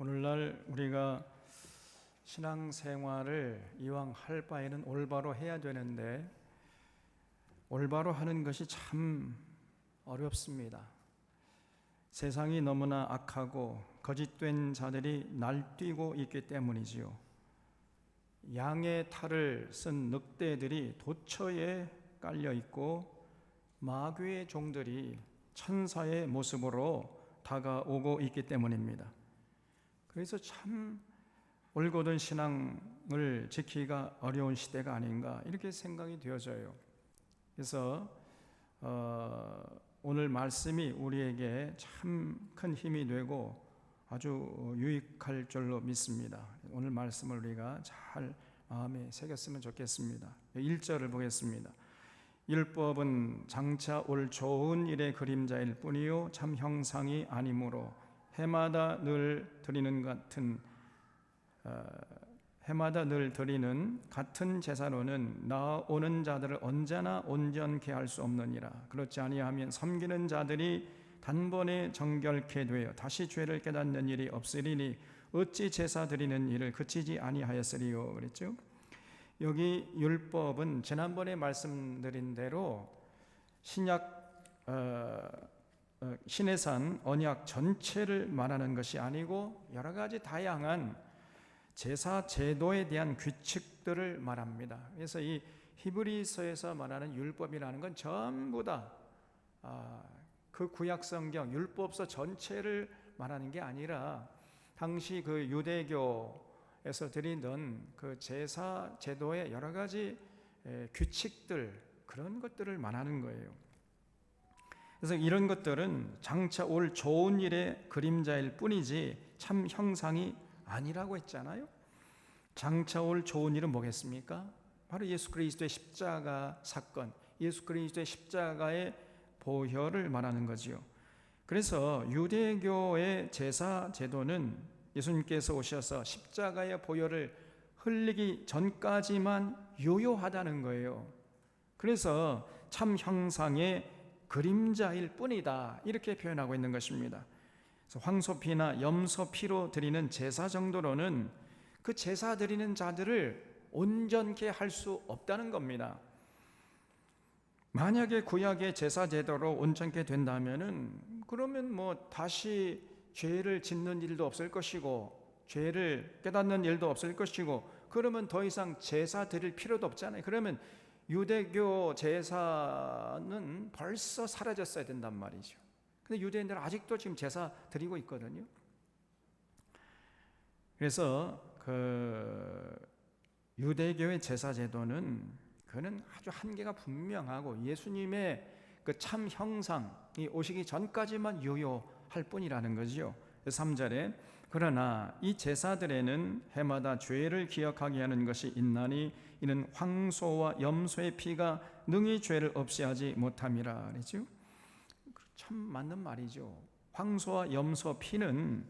오늘날 우리가 신앙생활을 이왕 할 바에는 올바로 해야 되는데 올바로 하는 것이 참 어렵습니다. 세상이 너무나 악하고 거짓된 자들이 날뛰고 있기 때문이지요. 양의 탈을 쓴 늑대들이 도처에 깔려 있고 마귀의 종들이 천사의 모습으로 다가오고 있기 때문입니다. 그래서 참 올곧은 신앙을 지키기가 어려운 시대가 아닌가 이렇게 생각이 되어져요. 그래서 오늘 말씀이 우리에게 참 큰 힘이 되고 아주 유익할 줄로 믿습니다. 오늘 말씀을 우리가 잘 마음에 새겼으면 좋겠습니다. 1절을 보겠습니다. 율법은 장차 올 좋은 일의 그림자일 뿐이요 참 형상이 아니므로 해마다 늘 드리는 같은 제사로는 나오는 자들을 언제나 온전케 할 수 없느니라. 그렇지 아니하면 섬기는 자들이 단번에 정결케 되어 다시 죄를 깨닫는 일이 없으리니 어찌 제사 드리는 일을 그치지 아니하였으리요. 그랬죠. 여기 율법은 지난번에 말씀드린 대로 시내산 언약 전체를 말하는 것이 아니고 여러 가지 다양한 제사 제도에 대한 규칙들을 말합니다. 그래서 이 히브리서에서 말하는 율법이라는 건 전부 다 그 구약 성경 율법서 전체를 말하는 게 아니라 당시 그 유대교에서 드리던 그 제사 제도의 여러 가지 규칙들 그런 것들을 말하는 거예요. 그래서 이런 것들은 장차 올 좋은 일의 그림자일 뿐이지 참 형상이 아니라고 했잖아요. 장차 올 좋은 일은 뭐겠습니까? 바로 예수 그리스도의 십자가 사건, 예수 그리스도의 십자가의 보혈을 말하는 거지요. 그래서 유대교의 제사 제도는 예수님께서 오셔서 십자가의 보혈을 흘리기 전까지만 유효하다는 거예요. 그래서 참 형상의 그림자일 뿐이다 이렇게 표현하고 있는 것입니다. 황소피나 염소피로 드리는 제사 정도로는 그 제사 드리는 자들을 온전케 할 수 없다는 겁니다. 만약에 구약의 제사 제도로 온전케 된다면은 그러면 다시 죄를 짓는 일도 없을 것이고 죄를 깨닫는 일도 없을 것이고 그러면 더 이상 제사 드릴 필요도 없잖아요. 그러면 유대교 제사는 벌써 사라졌어야 된단 말이죠. 근데 유대인들은 아직도 지금 제사 드리고 있거든요. 그래서 그 유대교의 제사 제도는 그는 아주 한계가 분명하고 예수님의 그 참 형상이 오시기 전까지만 유효할 뿐이라는 거지요. 3절에 그러나 이 제사들에는 해마다 죄를 기억하게 하는 것이 있나니 이는 황소와 염소의 피가 능히 죄를 없이 하지 못함이라 그랬죠. 참 맞는 말이죠. 황소와 염소 피는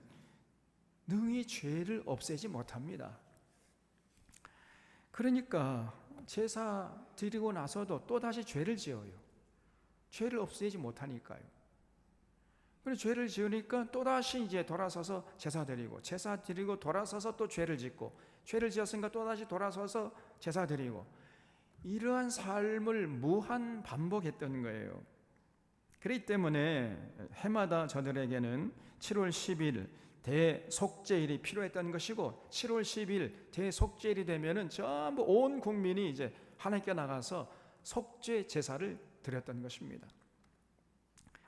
능히 죄를 없애지 못합니다. 그러니까 제사 드리고 나서도 또다시 죄를 지어요. 죄를 없애지 못하니까요. 그래서 죄를 지으니까 또다시 이제 돌아서서 제사 드리고 제사 드리고 돌아서서 또 죄를 짓고 죄를 지었으니까 또다시 돌아서서 제사 드리고 이러한 삶을 무한 반복했던 거예요. 그렇기 때문에 해마다 저들에게는 7월 10일 대속죄일이 필요했던 것이고 7월 10일 대속죄일이 되면은 전부 온 국민이 이제 하나님께 나가서 속죄 제사를 드렸던 것입니다.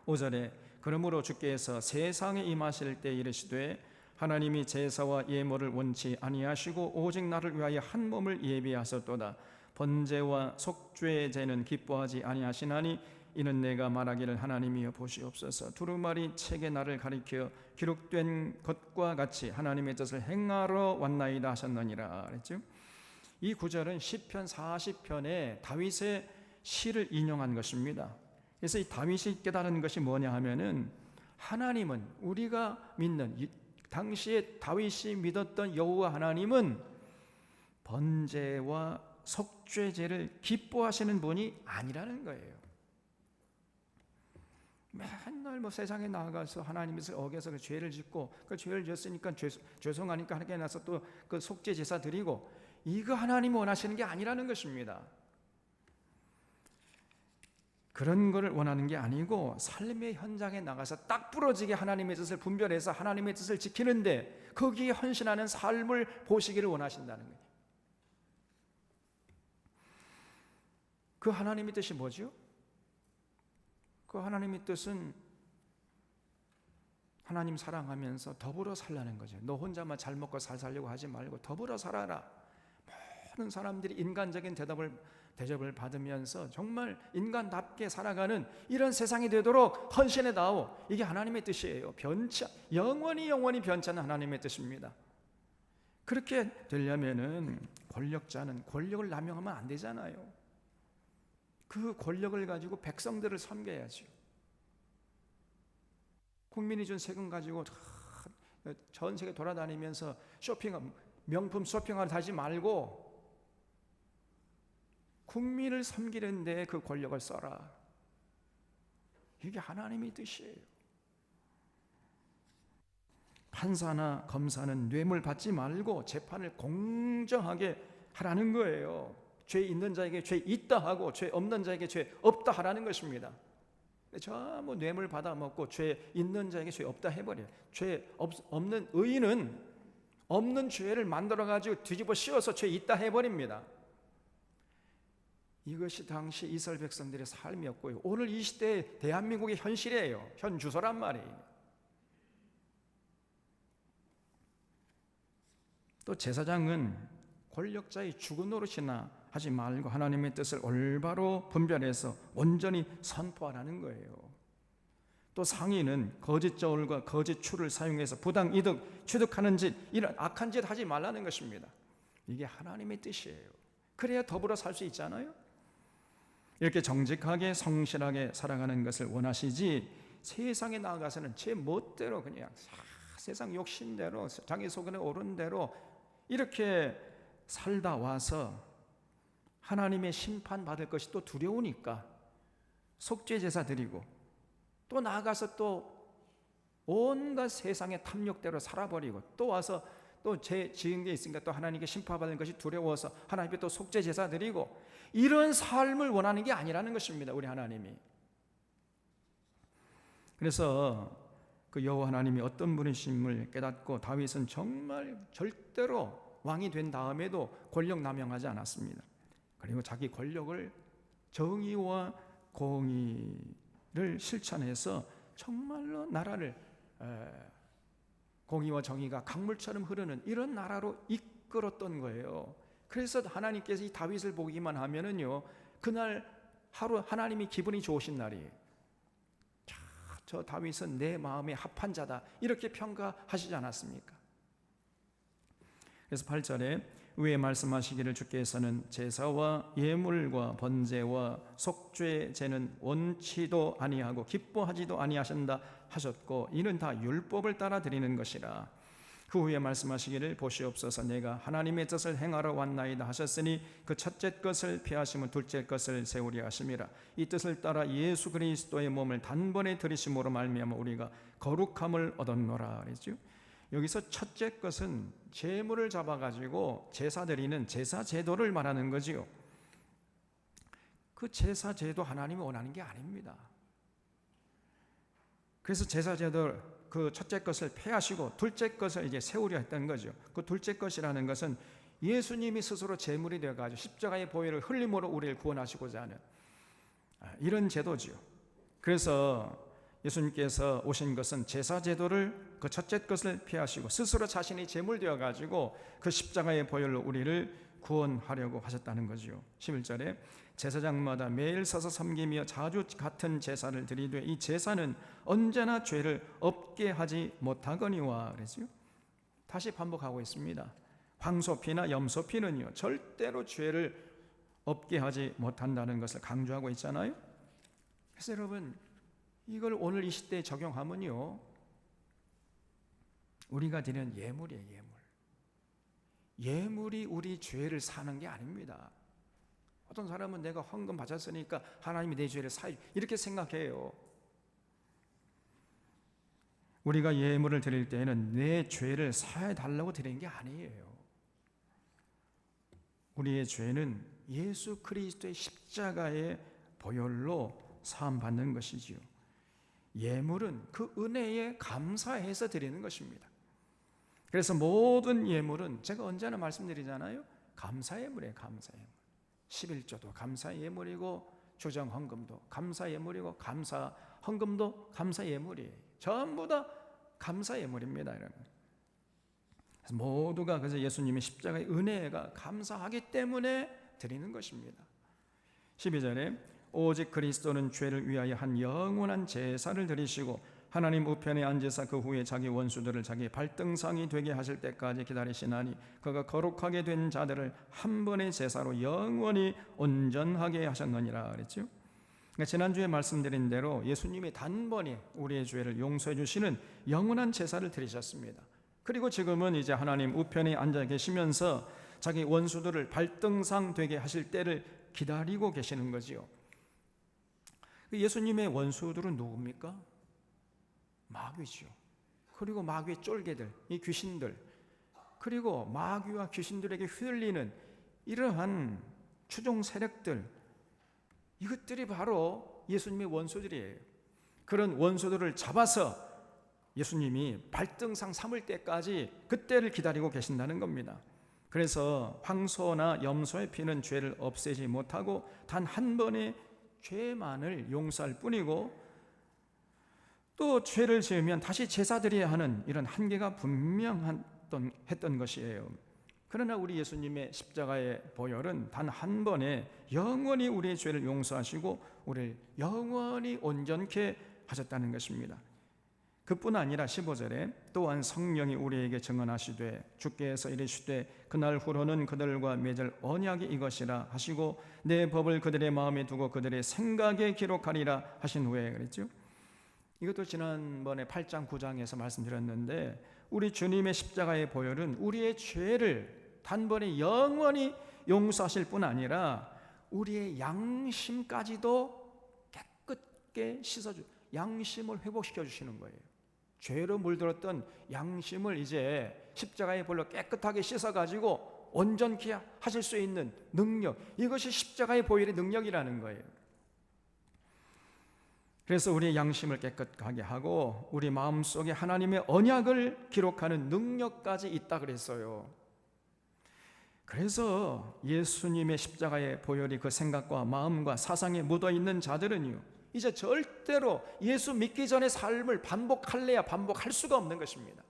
5절에 그러므로 주께서 세상에 임하실 때 이르시되 하나님이 제사와 예물을 원치 아니하시고 오직 나를 위하여 한 몸을 예비하셨도다. 번제와 속죄제는 기뻐하지 아니하시나니 이는 내가 말하기를 하나님이여 보시옵소서 두루마리 책에 나를 가리켜 기록된 것과 같이 하나님의 뜻을 행하러 왔나이다 하셨느니라 그랬죠. 이 구절은 시편 40편에 다윗의 시를 인용한 것입니다. 그래서 이 다윗이 깨달은 것이 뭐냐 하면은 하나님은 우리가 믿는 당시에 다윗이 믿었던 여호와 하나님은 번제와 속죄제를 기뻐하시는 분이 아니라는 거예요. 맨날 뭐 세상에 나가서 하나님의 뜻을 어겨서 그 죄를 짓고, 그 죄를 지었으니까 죄송하니까 하나님께 나서 또 그 속죄 제사 드리고, 이거 하나님이 원하시는 게 아니라는 것입니다. 그런 것을 원하는 게 아니고, 삶의 현장에 나가서 딱 부러지게 하나님의 뜻을 분별해서 하나님의 뜻을 지키는데 거기에 헌신하는 삶을 보시기를 원하신다는 거예요. 그 하나님의 뜻이 뭐죠? 그 하나님의 뜻은 하나님 사랑하면서 더불어 살라는 거죠. 너 혼자만 잘 먹고 잘 살려고 하지 말고 더불어 살아라. 모든 사람들이 인간적인 대접을 받으면서 정말 인간답게 살아가는 이런 세상이 되도록 헌신해 다오. 이게 하나님의 뜻이에요. 영원히 변치 않는 하나님의 뜻입니다. 그렇게 되려면은 권력자는 권력을 남용하면 안 되잖아요. 그 권력을 가지고 백성들을 섬겨야죠. 국민이 준 세금 가지고 전 세계 돌아다니면서 명품 쇼핑하러 다니지 말고 국민을 섬기는데 그 권력을 써라. 이게 하나님의 뜻이에요. 판사나 검사는 뇌물 받지 말고 재판을 공정하게 하라는 거예요. 죄 있는 자에게 죄 있다 하고 죄 없는 자에게 죄 없다 하라는 것입니다. 전부 뇌물 받아 먹고 죄 있는 자에게 죄 없다 해버려요. 죄 없는 의인은 없는 죄를 만들어 가지고 뒤집어 씌워서 죄 있다 해버립니다. 이것이 당시 이스라엘 백성들의 삶이었고요. 오늘 이 시대의 대한민국의 현실이에요. 현 주소란 말이에요. 또 제사장은 권력자의 죽은 노릇이나 하지 말고 하나님의 뜻을 올바로 분별해서 온전히 선포하라는 거예요. 또 상인은 거짓 저울과 거짓 추를 사용해서 부당 이득 취득하는 짓, 이런 악한 짓 하지 말라는 것입니다. 이게 하나님의 뜻이에요. 그래야 더불어 살 수 있잖아요. 이렇게 정직하게 성실하게 살아가는 것을 원하시지, 세상에 나아가서는 제 멋대로 그냥 세상 욕심대로 자기 속에 오른 대로 이렇게 살다 와서 하나님의 심판받을 것이 또 두려우니까 속죄 제사 드리고 또 나아가서 또 온갖 세상의 탐욕대로 살아버리고 또 와서 또 죄 지은 게 있으니까 또 하나님께 심판받는 것이 두려워서 하나님께 또 속죄 제사 드리고, 이런 삶을 원하는 게 아니라는 것입니다. 우리 하나님이. 그래서 그 여호와 하나님이 어떤 분이심을 깨닫고 다윗은 정말 절대로 왕이 된 다음에도 권력 남용하지 않았습니다. 그리고 자기 권력을 정의와 공의를 실천해서 정말로 나라를 공의와 정의가 강물처럼 흐르는 이런 나라로 이끌었던 거예요. 그래서 하나님께서 이 다윗을 보기만 하면은요, 그날 하루 하나님이 기분이 좋으신 날이에요. 저 다윗은 내 마음에 합한 자다, 이렇게 평가하시지 않았습니까? 그래서 8절에 위에 말씀하시기를 주께서는 제사와 예물과 번제와 속죄제는 원치도 아니하고 기뻐하지도 아니하신다 하셨고, 이는 다 율법을 따라 드리는 것이라. 그 후에 말씀하시기를 보시옵소서, 내가 하나님의 뜻을 행하러 왔나이다 하셨으니 그 첫째 것을 피하시면 둘째 것을 세우려 하심이라. 이 뜻을 따라 예수 그리스도의 몸을 단번에 들이심으로 말미암아 우리가 거룩함을 얻었노라 그랬죠. 여기서 첫째 것은 제물을 잡아가지고 제사 드리는 제사 제도를 말하는 거지요. 그 제사 제도 하나님이 원하는 게 아닙니다. 그래서 제사 제도 그 첫째 것을 폐하시고 둘째 것을 이제 세우려 했던 거죠. 그 둘째 것이라는 것은 예수님이 스스로 제물이 되어가지고 십자가의 보혈을 흘림으로 우리를 구원하시고자 하는 이런 제도지요. 그래서 예수님께서 오신 것은 제사 제도를 그 첫째 것을 피하시고 스스로 자신이 제물 되어 가지고 그 십자가의 보혈로 우리를 구원하려고 하셨다는 거지요. 11절에 제사장마다 매일 서서 섬기며 자주 같은 제사를 드리되 이 제사는 언제나 죄를 없게 하지 못하거니와 그랬어요. 다시 반복하고 있습니다. 황소피나 염소피는요, 절대로 죄를 없게 하지 못한다는 것을 강조하고 있잖아요. 그래서 여러분, 이걸 오늘 이 시대에 적용하면요, 우리가 드리는 예물이에요. 예물이 우리 죄를 사는 게 아닙니다. 어떤 사람은 내가 헌금 받았으니까 하나님이 내 죄를 사해 이렇게 생각해요. 우리가 예물을 드릴 때에는 내 죄를 사해 달라고 드리는 게 아니에요. 우리의 죄는 예수 그리스도의 십자가의 보혈로 사함 받는 것이지요. 예물은 그 은혜에 감사해서 드리는 것입니다. 그래서 모든 예물은 제가 언제나 말씀드리잖아요. 감사 예물이에요. 감사 예물. 11조도 감사 예물이고 주정 헌금도 감사 예물이고 감사 헌금도 감사 예물이에요. 전부 다 감사 예물입니다, 여러분. 모두가 그래서 예수님의 십자가의 은혜가 감사하기 때문에 드리는 것입니다. 12절에 오직 그리스도는 죄를 위하여 한 영원한 제사를 드리시고 하나님 우편에 앉으사 그 후에 자기 원수들을 자기 발등상이 되게 하실 때까지 기다리시나니 그가 거룩하게 된 자들을 한 번의 제사로 영원히 온전하게 하셨느니라 그랬죠. 그러니까 지난주에 말씀드린 대로 예수님이 단번에 우리의 죄를 용서해 주시는 영원한 제사를 드리셨습니다. 그리고 지금은 이제 하나님 우편에 앉아 계시면서 자기 원수들을 발등상 되게 하실 때를 기다리고 계시는 거지요. 예수님의 원수들은 누굽니까? 마귀죠. 그리고 마귀의 쫄개들, 이 귀신들, 그리고 마귀와 귀신들에게 휘둘리는 이러한 추종 세력들, 이것들이 바로 예수님의 원수들이에요. 그런 원수들을 잡아서 예수님이 발등상 삼을 때까지 그때를 기다리고 계신다는 겁니다. 그래서 황소나 염소의 피는 죄를 없애지 못하고 단 한 번의 죄만을 용서할 뿐이고 또 죄를 지으면 다시 제사 드려야 하는 이런 한계가 분명했던 것이에요. 그러나 우리 예수님의 십자가의 보혈은 단 한 번에 영원히 우리의 죄를 용서하시고 우리를 영원히 온전케 하셨다는 것입니다. 그뿐 아니라 15절에 또한 성령이 우리에게 증언하시되 주께서 이르시되 그날 후로는 그들과 맺을 언약이 이것이라 하시고 내 법을 그들의 마음에 두고 그들의 생각에 기록하리라 하신 후에 그랬죠. 이것도 지난번에 8장 9장에서 말씀드렸는데 우리 주님의 십자가의 보혈은 우리의 죄를 단번에 영원히 용서하실 뿐 아니라 우리의 양심까지도 깨끗게 씻어주, 양심을 회복시켜 주시는 거예요. 죄로 물들었던 양심을 이제 십자가의 보혈로 깨끗하게 씻어가지고 온전케 하실 수 있는 능력, 이것이 십자가의 보혈의 능력이라는 거예요. 그래서 우리의 양심을 깨끗하게 하고 우리 마음속에 하나님의 언약을 기록하는 능력까지 있다 그랬어요. 그래서 예수님의 십자가의 보혈이 그 생각과 마음과 사상에 묻어있는 자들은요 이제 절대로 예수 믿기 전의 삶을 반복할래야 반복할 수가 없는 것입니다.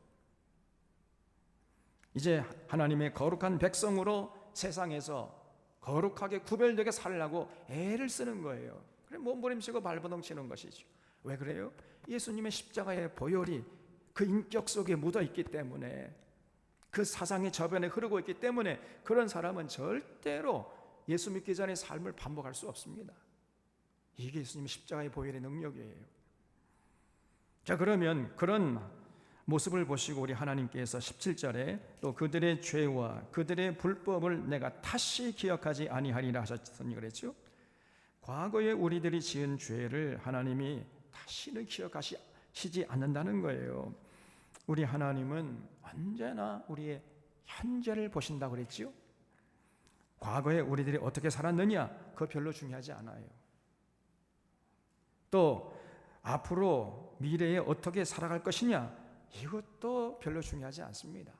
이제 하나님의 거룩한 백성으로 세상에서 거룩하게 구별되게 살라고 애를 쓰는 거예요. 그래 몸부림치고 발버둥 치는 것이죠. 왜 그래요? 예수님의 십자가의 보혈이 그 인격 속에 묻어있기 때문에 그 사상의 저변에 흐르고 있기 때문에 그런 사람은 절대로 예수 믿기 전의 삶을 반복할 수 없습니다. 이게 예수님의 십자가의 보혈의 능력이에요. 자, 그러면 그런 모습을 보시고 우리 하나님께서 17절에 또 그들의 죄와 그들의 불법을 내가 다시 기억하지 아니하리라 하셨으니 그랬죠. 과거에 우리들이 지은 죄를 하나님이 다시는 기억하시지 않는다는 거예요. 우리 하나님은 언제나 우리의 현재를 보신다고 그랬죠. 과거에 우리들이 어떻게 살았느냐 그거 별로 중요하지 않아요. 또 앞으로 미래에 어떻게 살아갈 것이냐 이것도 별로 중요하지 않습니다.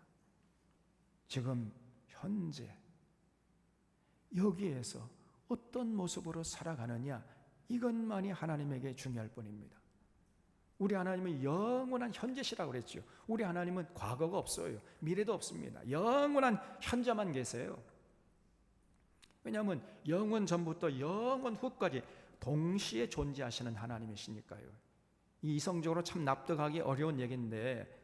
지금 현재 여기에서 어떤 모습으로 살아가느냐 이것만이 하나님에게 중요할 뿐입니다. 우리 하나님은 영원한 현재시라고 그랬죠. 우리 하나님은 과거가 없어요. 미래도 없습니다. 영원한 현재만 계세요. 왜냐하면 영원 전부터 영원 후까지 동시에 존재하시는 하나님이시니까요. 이성적으로 참 납득하기 어려운 얘기인데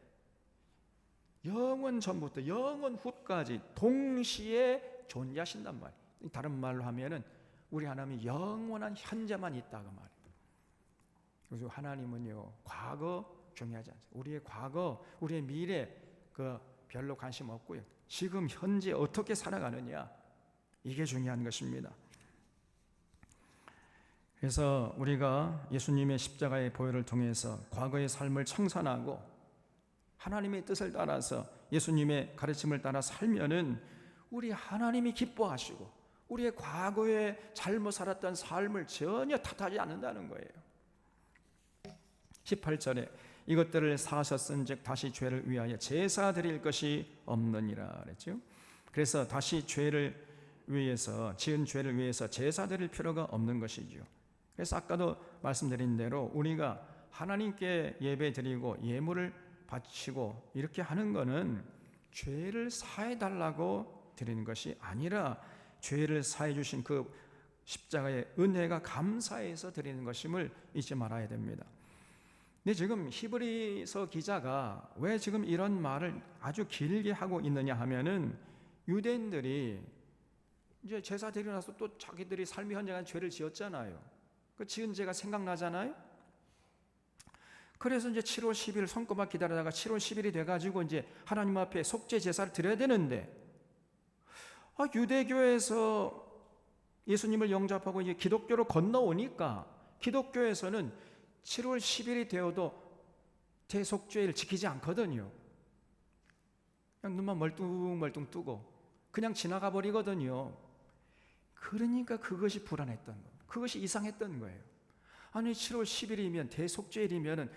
영원 전부터 영원 후까지 동시에 존재하신단 말이에요. 다른 말로 하면은 우리 하나님이 영원한 현재만 있다고 말이에요. 그래서 하나님은요 과거 중요하지 않습니다. 우리의 과거, 우리의 미래 그 별로 관심 없고요. 지금 현재 어떻게 살아가느냐 이게 중요한 것입니다. 그래서 우리가 예수님의 십자가의 보혈을 통해서 과거의 삶을 청산하고 하나님의 뜻을 따라서 예수님의 가르침을 따라 살면은 우리 하나님이 기뻐하시고 우리의 과거에 잘못 살았던 삶을 전혀 탓하지 않는다는 거예요. 18절에 이것들을 사하셨은즉 다시 죄를 위하여 제사 드릴 것이 없느니라 그랬죠. 그래서 다시 죄를 위해서, 지은 죄를 위해서 제사 드릴 필요가 없는 것이죠. 그래서 아까도 말씀드린 대로 우리가 하나님께 예배 드리고 예물을 바치고 이렇게 하는 것은 죄를 사해 달라고 드리는 것이 아니라 죄를 사해 주신 그 십자가의 은혜가 감사해서 드리는 것임을 잊지 말아야 됩니다. 근데 지금 히브리서 기자가 왜 지금 이런 말을 아주 길게 하고 있느냐 하면은 유대인들이 이제 제사 드리고 나서 또 자기들이 삶의 현장한 죄를 지었잖아요. 그 지은 죄가 생각나잖아요. 그래서 이제 7월 10일 손꼽아 기다리다가 7월 10일이 돼가지고 이제 하나님 앞에 속죄 제사를 드려야 되는데, 유대교에서 예수님을 영접하고 이제 기독교로 건너오니까 기독교에서는 7월 10일이 되어도 대속죄를 지키지 않거든요. 그냥 눈만 멀뚱멀뚱 뜨고 그냥 지나가 버리거든요. 그러니까 그것이 불안했던 거예요. 그것이 이상했던 거예요. 아니 7월 10일이면 대속죄일이면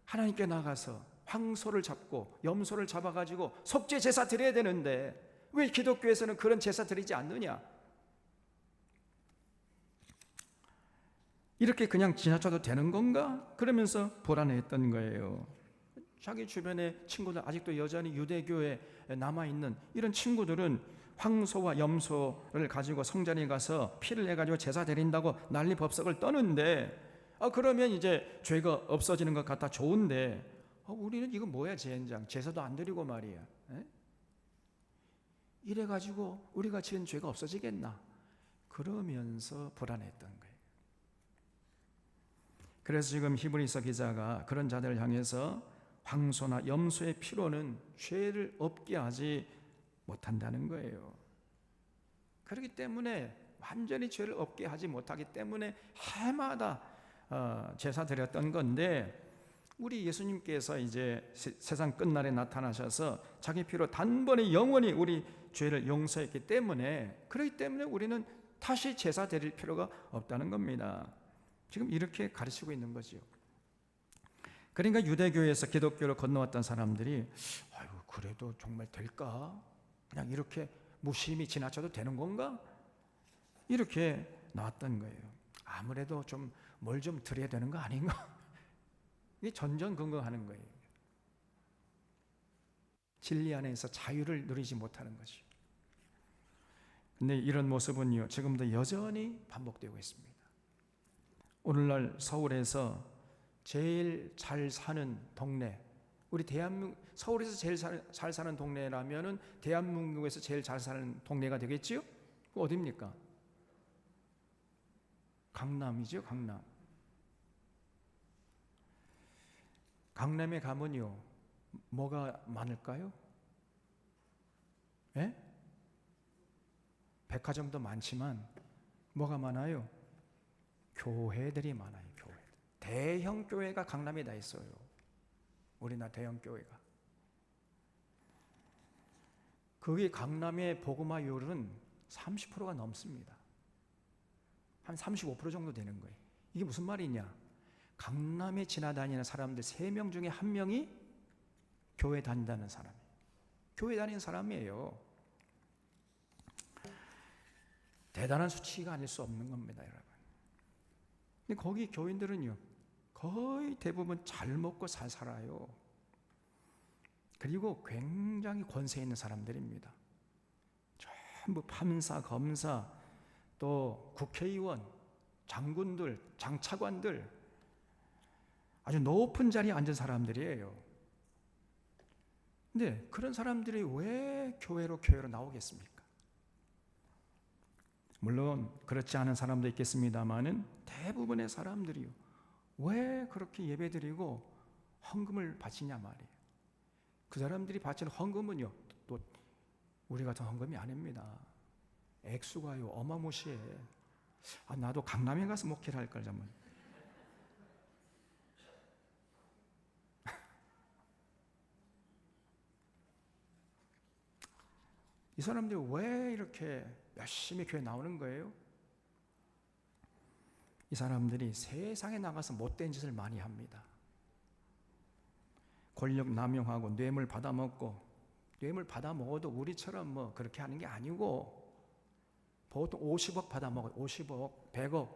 하나님께 나가서 황소를 잡고 염소를 잡아가지고 속죄 제사 드려야 되는데 왜 기독교에서는 그런 제사 드리지 않느냐? 이렇게 그냥 지나쳐도 되는 건가? 그러면서 불안해했던 거예요. 자기 주변의 친구들, 아직도 여전히 유대교에 남아있는 이런 친구들은 황소와 염소를 가지고 성전에 가서 피를 내가지고 제사 드린다고 난리 법석을 떠는데, 그러면 이제 죄가 없어지는 것 같아 좋은데, 우리는 이거 뭐야 젠장, 제사도 안 드리고 말이야. 이래가지고 우리가 지은 죄가 없어지겠나? 그러면서 불안했던 거예요. 그래서 지금 히브리서 기자가 그런 자들을 향해서 황소나 염소의 피로는 죄를 없게 하지 못한다는 거예요. 그렇기 때문에 완전히 죄를 없게 하지 못하기 때문에 해마다 제사 드렸던 건데, 우리 예수님께서 이제 세상 끝날에 나타나셔서 자기 피로 단번에 영원히 우리 죄를 용서했기 때문에, 그렇기 때문에 우리는 다시 제사 드릴 필요가 없다는 겁니다. 지금 이렇게 가르치고 있는 거지요. 그러니까 유대교에서 기독교로 건너왔던 사람들이 아이고 그래도 정말 될까? 그냥 이렇게 무심히 지나쳐도 되는 건가? 이렇게 나왔던 거예요. 아무래도 좀 뭘 좀 드려야 되는 거 아닌가? 이게 전전긍긍하는 거예요. 진리 안에서 자유를 누리지 못하는 것이요. 근데 이런 모습은요, 지금도 여전히 반복되고 있습니다. 오늘날 서울에서 제일 잘 사는 동네, 우리 대한민국 서울에서 제일 잘 사는 동네라면은 대한민국에서 제일 잘 사는 동네가 되겠지요? 어디입니까? 강남이죠, 강남. 강남에 가면요, 뭐가 많을까요? 예? 백화점도 많지만 뭐가 많아요? 교회들이 많아요. 교회. 대형 교회가 강남에 다 있어요. 우리나라 대형 교회가. 거기 강남의 복음화율은 30%가 넘습니다. 한 35% 정도 되는 거예요. 이게 무슨 말이냐? 강남에 지나다니는 사람들 3명 중에 1명이 교회 다닌다는 사람이에요. 교회 다니는 사람이에요. 대단한 수치가 아닐 수 없는 겁니다, 여러분. 근데 거기 교인들은요, 거의 대부분 잘 먹고 잘 살아요. 그리고 굉장히 권세 있는 사람들입니다. 전부 판사, 검사, 또 국회의원, 장군들, 장차관들, 아주 높은 자리에 앉은 사람들이에요. 근데 그런 사람들이 왜 교회로 나오겠습니까? 물론 그렇지 않은 사람도 있겠습니다만은 대부분의 사람들이요, 왜 그렇게 예배드리고 헌금을 바치냐 말이에요. 그 사람들이 바치는 헌금은요, 또 우리 같은 헌금이 아닙니다. 액수가요 어마무시해. 나도 강남에 가서 목회를 할걸 정말. 이 사람들이 왜 이렇게 열심히 교회 나오는 거예요? 이 사람들이 세상에 나가서 못된 짓을 많이 합니다. 권력 남용하고 뇌물 받아먹고, 뇌물 받아먹어도 우리처럼 뭐 그렇게 하는 게 아니고 보통 50억 받아먹어요. 50억, 100억.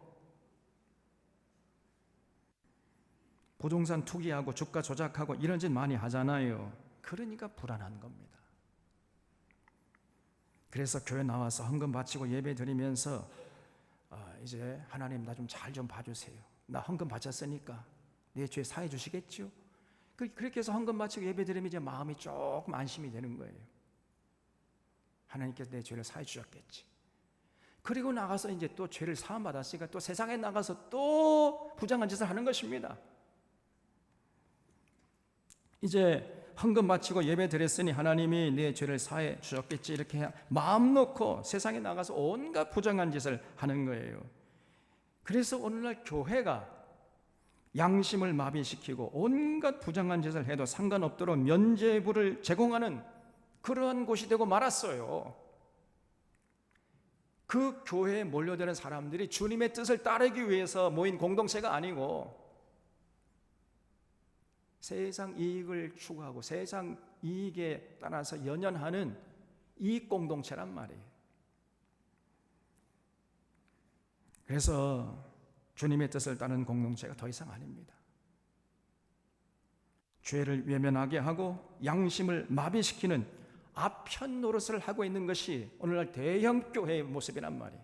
부동산 투기하고 주가 조작하고 이런 짓 많이 하잖아요. 그러니까 불안한 겁니다. 그래서 교회 나와서 헌금 바치고 예배 드리면서 이제 하나님 나 좀 잘 좀 봐주세요. 나 헌금 바쳤으니까 내 죄 사해 주시겠죠? 그렇게 해서 헌금 바치고 예배 드리면 이제 마음이 조금 안심이 되는 거예요. 하나님께서 내 죄를 사해 주셨겠지. 그리고 나가서 이제 또 죄를 사함 받았으니까 또 세상에 나가서 또 부정한 짓을 하는 것입니다. 이제 헌금 바치고 예배 드렸으니 하나님이 내 죄를 사해 주셨겠지, 이렇게 마음 놓고 세상에 나가서 온갖 부정한 짓을 하는 거예요. 그래서 오늘날 교회가 양심을 마비시키고 온갖 부정한 짓을 해도 상관없도록 면죄부를 제공하는 그러한 곳이 되고 말았어요. 그 교회에 몰려드는 사람들이 주님의 뜻을 따르기 위해서 모인 공동체가 아니고 세상 이익을 추구하고 세상 이익에 따라서 연연하는 이익 공동체란 말이에요. 그래서 주님의 뜻을 따르는 공동체가 더 이상 아닙니다. 죄를 외면하게 하고 양심을 마비시키는 아편 노릇을 하고 있는 것이 오늘날 대형 교회의 모습이란 말이에요.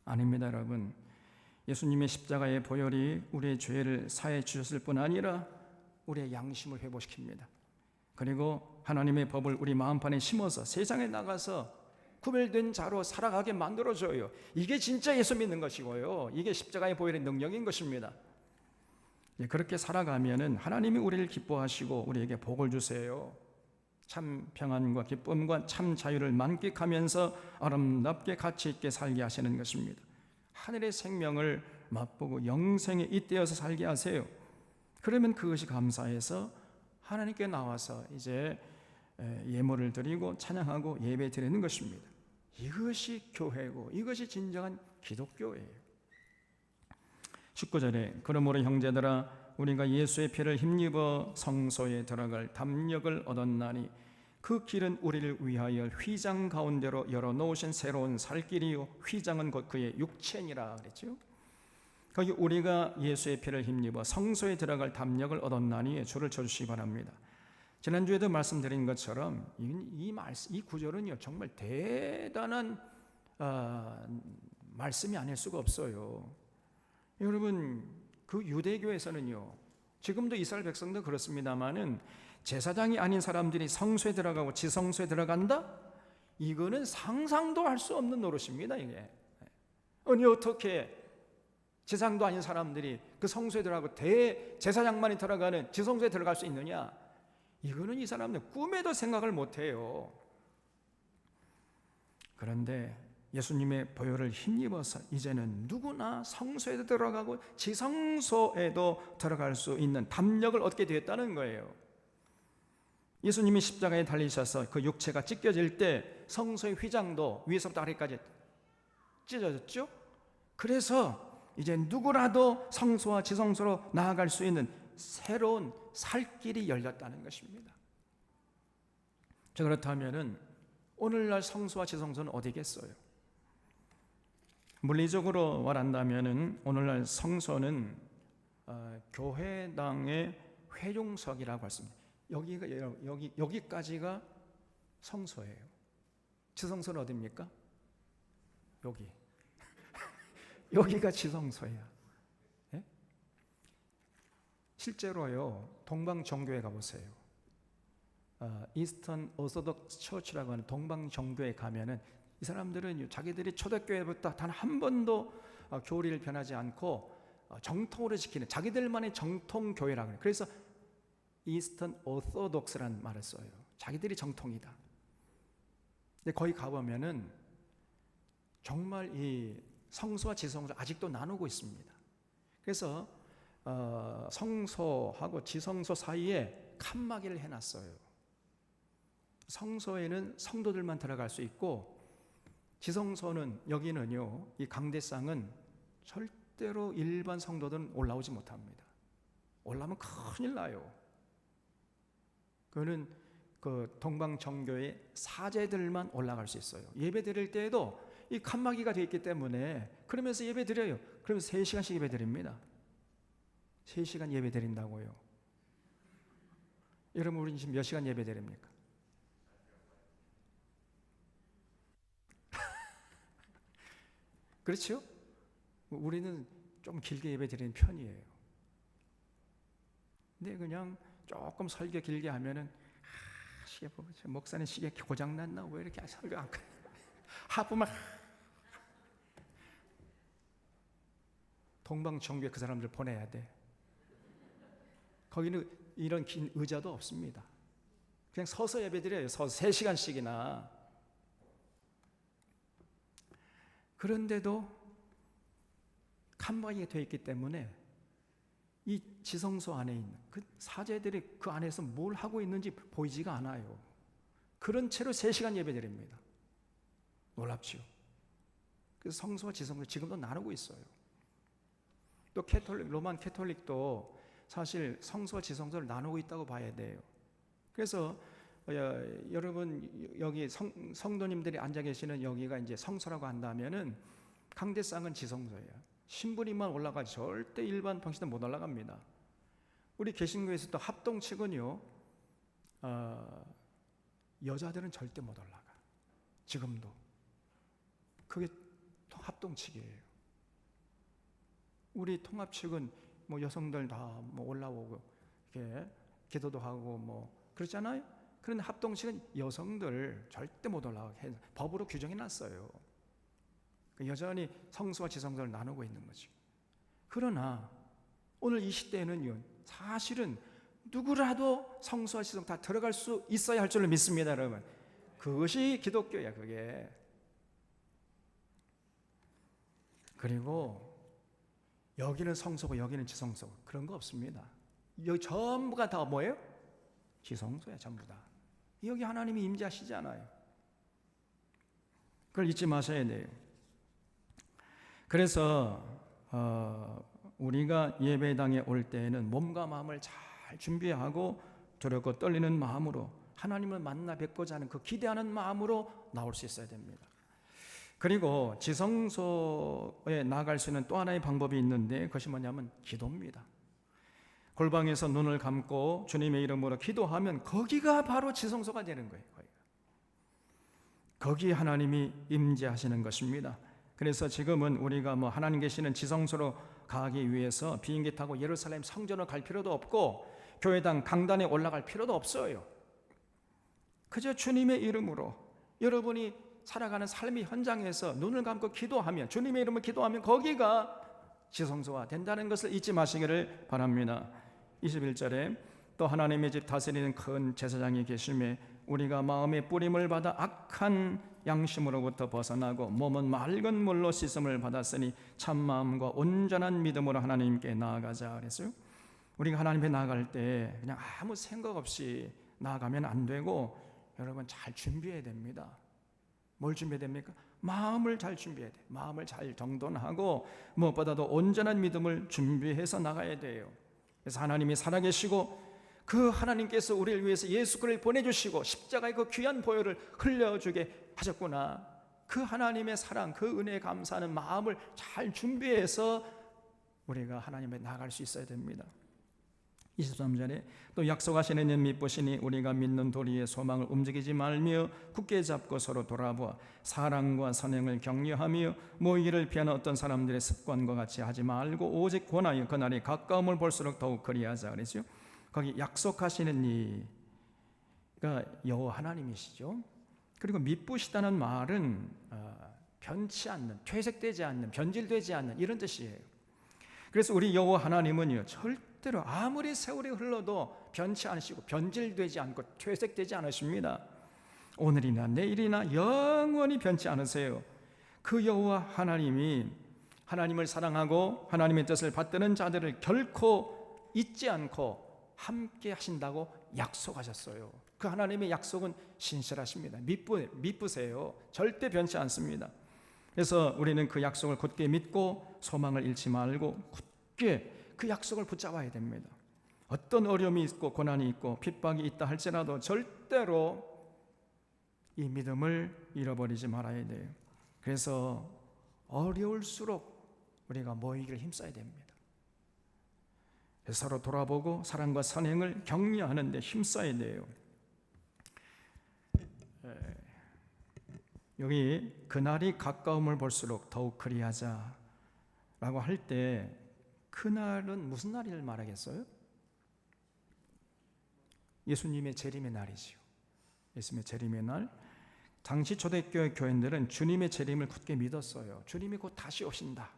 아닙니다, 여러분. 예수님의 십자가의 보혈이 우리의 죄를 사해 주셨을 뿐 아니라 우리의 양심을 회복시킵니다. 그리고 하나님의 법을 우리 마음판에 심어서 세상에 나가서 구별된 자로 살아가게 만들어줘요. 이게 진짜 예수 믿는 것이고요. 이게 십자가의 보혈의 능력인 것입니다. 그렇게 살아가면은 하나님이 우리를 기뻐하시고 우리에게 복을 주세요. 참 평안과 기쁨과 참 자유를 만끽하면서 아름답게 가치 있게 살게 하시는 것입니다. 하늘의 생명을 맛보고 영생에 잇대어서 살게 하세요. 그러면 그것이 감사해서 하나님께 나와서 이제 예물을 드리고 찬양하고 예배 드리는 것입니다. 이것이 교회고 이것이 진정한 기독교예요. 19절에 그러므로 형제들아 우리가 예수의 피를 힘입어 성소에 들어갈 담력을 얻었나니 그 길은 우리를 위하여 휘장 가운데로 열어놓으신 새로운 살 길이요 휘장은 곧 그의 육체니라 그랬죠. 거기 우리가 예수의 피를 힘입어 성소에 들어갈 담력을 얻었나니 주를 쳐주시기 바랍니다. 지난주에도 말씀드린 것처럼 이 구절은요 정말 대단한 말씀이 아닐 수가 없어요. 여러분 그 유대교에서는요 지금도 이스라엘 백성도 그렇습니다만은 제사장이 아닌 사람들이 성소에 들어가고 지성소에 들어간다? 이거는 상상도 할 수 없는 노릇입니다. 이게 아니 어떻게 제사장도 아닌 사람들이 그 성소에 들어가고 대제사장만이 들어가는 지성소에 들어갈 수 있느냐? 이거는 이 사람들 꿈에도 생각을 못해요. 그런데 예수님의 보혈을 힘입어서 이제는 누구나 성소에도 들어가고 지성소에도 들어갈 수 있는 담력을 얻게 되었다는 거예요. 예수님이 십자가에 달리셔서 그 육체가 찢겨질 때 성소의 휘장도 위에서부터 아래까지 찢어졌죠. 그래서 이제 누구라도 성소와 지성소로 나아갈 수 있는 새로운 살 길이 열렸다는 것입니다. 자, 그렇다면은 오늘날 성소와 지성소는 어디겠어요? 물리적으로 말한다면은 오늘날 성소는 교회당의 회중석이라고 했습니다. 여기까지가 성소예요. 지성소는 어디입니까? 여기가 지성소예요. 네? 실제로요 동방정교회 가보세요. 이스턴 오소독스 처치라고 하는 동방정교회 가면은 이 사람들은 자기들이 초대교회부터 단 한 번도 교리를 변하지 않고 정통으로 지키는 자기들만의 정통교회라고 해요. 그래서 이스턴 오소독스라는 말을 써요. 자기들이 정통이다. 근데 거기 가보면은 정말 이 성소와 지성소를 아직도 나누고 있습니다. 그래서 성소하고 지성소 사이에 칸막이를 해놨어요. 성소에는 성도들만 들어갈 수 있고, 지성소는, 여기는요, 이 강대상은 절대로 일반 성도들은 올라오지 못합니다. 올라오면 큰일 나요. 그거는 그 동방정교의 사제들만 올라갈 수 있어요. 예배 드릴 때에도 이 칸막이가 되어 있기 때문에, 그러면서 예배 드려요. 그러면 3시간씩 예배 드립니다. 3시간 예배 드린다고요. 여러분, 우리 지금 몇 시간 예배 드립니까? 그렇죠? 우리는 좀 길게 예배 드리는 편이에요. 근데 그냥 조금 설교 길게 하면은, 시계 보고, 목사님 시계 고장났나? 왜 이렇게 설교 안 가? 하프만. 동방정교회 그 사람들 보내야 돼. 거기는 이런 긴 의자도 없습니다. 그냥 서서 예배 드려요. 서서 3시간씩이나. 그런데도 칸막이가 되어 있기 때문에 이 지성소 안에 있는 그 사제들이 그 안에서 뭘 하고 있는지 보이지가 않아요. 그런 채로 3시간 예배 드립니다. 놀랍죠? 그래서 성소와 지성소 지금도 나누고 있어요. 또 로만 캐톨릭도 사실 성소와 지성소를 나누고 있다고 봐야 돼요. 그래서 여러분, 여기 성도님들이 앉아 계시는 여기가 이제 성소라고 한다면은 강대상은 지성소예요. 신부님만 올라가지 절대 일반 방신은 못 올라갑니다. 우리 개신교에서도 합동측은요, 여자들은 절대 못 올라가. 지금도 그게 합동측이에요. 우리 통합측은 뭐 여성들 다 뭐 올라오고 이렇게 기도도 하고 뭐 그렇잖아요. 그런데 합동측은 여성들 절대 못 올라가게 해서 법으로 규정해 놨어요. 여전히 성소와 지성소를 나누고 있는 거죠. 그러나 오늘 이 시대에는요, 사실은 누구라도 성소와 지성 다 들어갈 수 있어야 할 줄로 믿습니다, 여러분. 그것이 기독교야, 그게. 그리고 여기는 성소고 여기는 지성소, 그런 거 없습니다. 여기 전부가 다 뭐예요? 지성소야, 전부 다. 여기 하나님이 임재하시잖아요. 그걸 잊지 마셔야 돼요. 그래서 우리가 예배당에 올 때에는 몸과 마음을 잘 준비하고 두렵고 떨리는 마음으로 하나님을 만나 뵙고자 하는 그 기대하는 마음으로 나올 수 있어야 됩니다. 그리고 지성소에 나갈 수 있는 또 하나의 방법이 있는데, 그것이 뭐냐면 기도입니다. 골방에서 눈을 감고 주님의 이름으로 기도하면 거기가 바로 지성소가 되는 거예요. 거기 하나님이 임재하시는 것입니다. 그래서 지금은 우리가 뭐 하나님 계시는 지성소로 가기 위해서 비행기 타고 예루살렘 성전을 갈 필요도 없고 교회당 강단에 올라갈 필요도 없어요. 그저 주님의 이름으로 여러분이 살아가는 삶의 현장에서 눈을 감고 기도하면, 주님의 이름으로 기도하면 거기가 지성소가 된다는 것을 잊지 마시기를 바랍니다. 21절에 또 하나님의 집 다스리는 큰 제사장이 계심에 우리가 마음의 뿌림을 받아 악한 양심으로부터 벗어나고 몸은 맑은 물로 씻음을 받았으니 참마음과 온전한 믿음으로 하나님께 나아가자 그랬어요. 우리가 하나님께 나아갈 때 그냥 아무 생각 없이 나아가면 안 되고, 여러분 잘 준비해야 됩니다. 뭘 준비해야 됩니까? 마음을 잘 준비해야 돼요. 마음을 잘 정돈하고 무엇보다도 온전한 믿음을 준비해서 나가야 돼요. 그래서 하나님이 살아계시고 그 하나님께서 우리를 위해서 예수 그리스도를 보내주시고 십자가의 그 귀한 보혈을 흘려주게 하셨구나. 그 하나님의 사랑, 그 은혜에 감사하는 마음을 잘 준비해서 우리가 하나님에 나아갈 수 있어야 됩니다. 23절에 또 약속하시는 일 믿으시니 우리가 믿는 도리의 소망을 움직이지 말며 굳게 잡고 서로 돌아보아 사랑과 선행을 격려하며 모이기를 피하는 어떤 사람들의 습관과 같이 하지 말고 오직 권하여 그날이 가까움을 볼수록 더욱 그리하자 그랬죠. 거기 약속하시는 이가 여호와 하나님이시죠. 그리고 믿으시다는 말은 변치 않는, 퇴색되지 않는, 변질되지 않는 이런 뜻이에요. 그래서 우리 여호와 하나님은요, 절대로 아무리 세월이 흘러도 변치 않으시고 변질되지 않고 퇴색되지 않으십니다. 오늘이나 내일이나 영원히 변치 않으세요. 그 여호와 하나님이 하나님을 사랑하고 하나님의 뜻을 받드는 자들을 결코 잊지 않고 함께 하신다고 약속하셨어요. 그 하나님의 약속은 신실하십니다. 미쁘세요. 절대 변치 않습니다. 그래서 우리는 그 약속을 굳게 믿고 소망을 잃지 말고 굳게 그 약속을 붙잡아야 됩니다. 어떤 어려움이 있고 고난이 있고 핍박이 있다 할지라도 절대로 이 믿음을 잃어버리지 말아야 돼요. 그래서 어려울수록 우리가 모이기를 힘써야 됩니다. 서로 돌아보고 사랑과 선행을 격려하는 데 힘써야 돼요. 여기 그날이 가까움을 볼수록 더욱 그리하자 라고 할 때 그날은 무슨 날을 말하겠어요? 예수님의 재림의 날이지요. 예수님의 재림의 날. 당시 초대교회 교인들은 주님의 재림을 굳게 믿었어요. 주님이 곧 다시 오신다.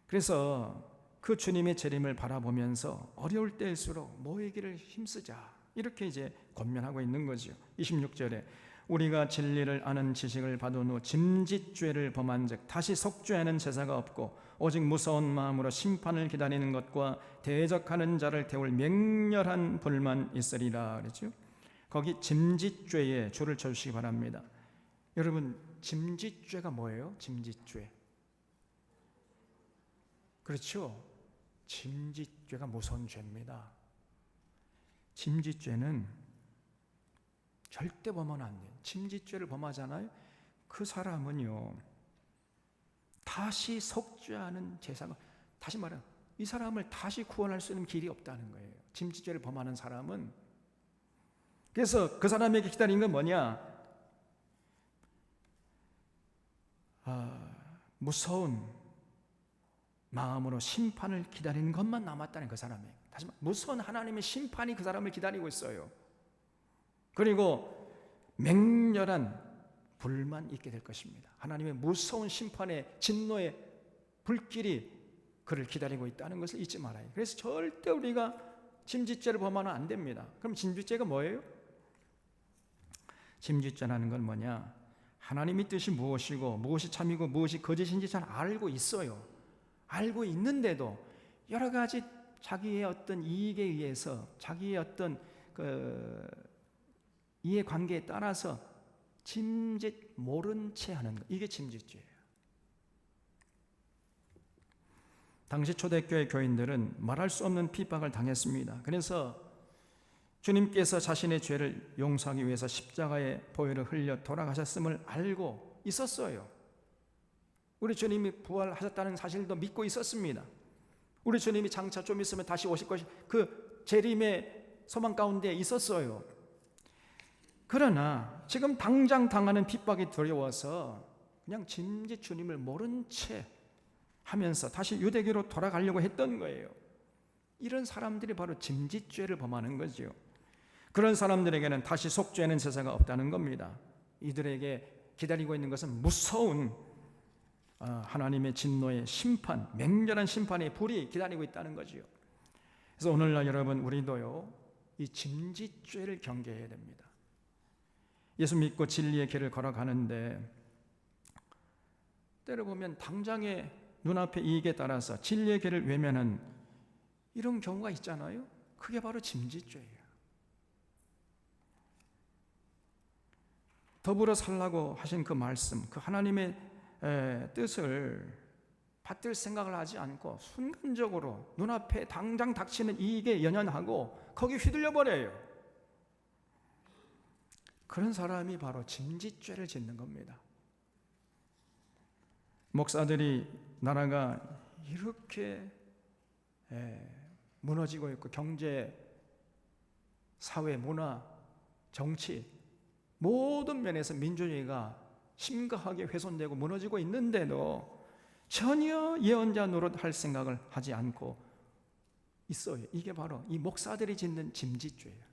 그래서 그 주님의 재림을 바라보면서 어려울 때일수록 모이기를 힘쓰자, 이렇게 이제 권면하고 있는 거죠. 26절에 우리가 진리를 아는 지식을 받은 후 짐짓죄를 범한 즉 다시 속죄하는 제사가 없고 오직 무서운 마음으로 심판을 기다리는 것과 대적하는 자를 태울 맹렬한 불만 있으리라 그랬죠. 거기 짐짓죄에 줄을 쳐주시기 바랍니다. 여러분, 짐짓죄가 뭐예요? 짐짓죄. 그렇죠? 짐짓죄가 무서운 죄입니다. 짐짓죄는 절대 범하면 안 돼요. 짐짓죄를 범하잖아요. 그 사람은요, 다시 속죄하는 제사가, 다시 말하면 이 사람을 다시 구원할 수 있는 길이 없다는 거예요. 짐짓죄를 범하는 사람은. 그래서 그 사람에게 기다린 건 뭐냐? 무서운 마음으로 심판을 기다리는 것만 남았다는, 그 사람에게. 다시 말해 무서운 하나님의 심판이 그 사람을 기다리고 있어요. 그리고 맹렬한 불만 있게 될 것입니다. 하나님의 무서운 심판의 진노의 불길이 그를 기다리고 있다는 것을 잊지 말아요. 그래서 절대 우리가 짐짓죄를 범하면 안 됩니다. 그럼 짐짓죄가 뭐예요? 짐짓죄라는 건 뭐냐? 하나님의 뜻이 무엇이고 무엇이 참이고 무엇이 거짓인지 잘 알고 있어요. 알고 있는데도 여러 가지 자기의 어떤 이익에 의해서, 자기의 어떤 이해관계에 따라서 모른 채 하는 것, 이게 짐짓죄예요. 당시 초대교회 교인들은 말할 수 없는 핍박을 당했습니다. 그래서 주님께서 자신의 죄를 용서하기 위해서 십자가에 보혈을 흘려 돌아가셨음을 알고 있었어요. 우리 주님이 부활하셨다는 사실도 믿고 있었습니다. 우리 주님이 장차 좀 있으면 다시 오실 것이, 그 재림의 소망 가운데 있었어요. 그러나 지금 당장 당하는 핍박이 두려워서 그냥 짐짓 주님을 모른 채 하면서 다시 유대교로 돌아가려고 했던 거예요. 이런 사람들이 바로 짐짓죄를 범하는 거죠. 그런 사람들에게는 다시 속죄하는 제사가 없다는 겁니다. 이들에게 기다리고 있는 것은 무서운 하나님의 진노의 심판, 맹렬한 심판의 불이 기다리고 있다는 거지요. 그래서 오늘날 여러분, 우리도요, 이 짐짓죄를 경계해야 됩니다. 예수 믿고 진리의 길을 걸어가는데 때로 보면 당장의 눈앞의 이익에 따라서 진리의 길을 외면한 이런 경우가 있잖아요. 그게 바로 짐짓죄예요. 더불어 살라고 하신 그 말씀, 그 하나님의 뜻을 받들 생각을 하지 않고 순간적으로 눈앞에 당장 닥치는 이익에 연연하고 거기 휘둘려 버려요. 그런 사람이 바로 짐짓죄를 짓는 겁니다. 목사들이, 나라가 이렇게 무너지고 있고 경제, 사회, 문화, 정치 모든 면에서 민주주의가 심각하게 훼손되고 무너지고 있는데도 전혀 예언자 노릇할 생각을 하지 않고 있어요. 이게 바로 이 목사들이 짓는 짐짓죄예요.